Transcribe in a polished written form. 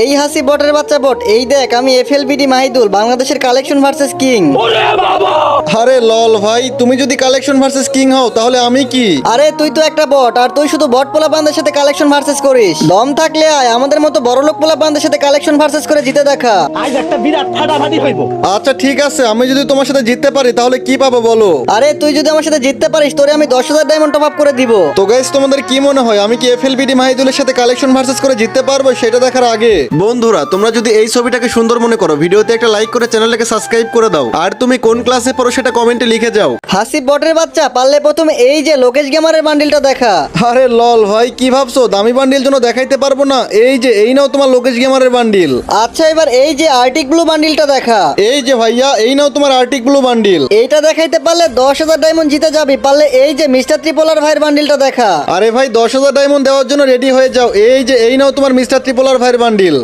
এই হাসি বটের বাচ্চা বট, এই দেখ আমি এফএলবিডি মাহিদুল, বাংলাদেশের কালেকশন ভার্সেস কিং। আরে লল ভাই, তুমি যদি কালেকশন ভার্সেস কিং হও তাহলে আমি কি? আরে তুই তো একটা বট, আর তুই শুধু বট পোলা বান্দের সাথে কালেকশন ভার্সেস করিস। দম থাকলে আয় আমাদের মতো বড় লোক পোলা বান্দের সাথে কালেকশন ভার্সেস করে জিতে দেখা। আজ একটা বিরাট ফাটাফাটি হইব। আচ্ছা ঠিক আছে, আমি যদি তোমার সাথে জিততে পারি তাহলে কি পাবো বলো? আরে তুই যদি আমার সাথে জিততে পারিস তোরে আমি 10,000 ডায়মন্ড টপ আপ করে দিব। তো গাইস, তোমাদের কি মনে হয় আমি কি এফএলবিডি মাহিদুলের সাথে কালেকশন ভার্সেস করে জিততে পারবো সেটা দেখার আগে বন্ধুরা, তোমরা যদি এই ছবিটাকে সুন্দর মনে করো ভিডিওতে একটা লাইক করে চ্যানেলটাকে সাবস্ক্রাইব করে দাও, আর তুমি কোন ক্লাসে পড়ো সেটা কমেন্টে লিখে যাও। হাসি বটের বাচ্চা, পারলে প্রথমে এই যে লোকেশ গেমারের বান্ডিলটা দেখা। আরে লল ভাই, কি ভাবছো দামি বান্ডিল জন্য দেখাইতে পারবো না? এই যে এই নাও তোমার লোকেশ গেমারের বান্ডিল। আচ্ছা এবার এই যে আর্টিক ব্লু বান্ডিলটা দেখা। এই যে ভাইয়া, এই নাও তোমার আর্টিক ব্লু বান্ডিল। এইটা দেখাইতে পারলে 10,000 ডায়মন্ড জিতে যাবি। পারলে এই যে মিস্টার ত্রিপোলার ভাইয়ের বান্ডিলটা দেখা। আরে ভাই, 10,000 ডায়মন্ড দেওয়ার জন্য রেডি হয়ে যাও। এই যে এই নাও তোমার মিস্টার ত্রিপোলার ভাইয়ের বান্ডিল।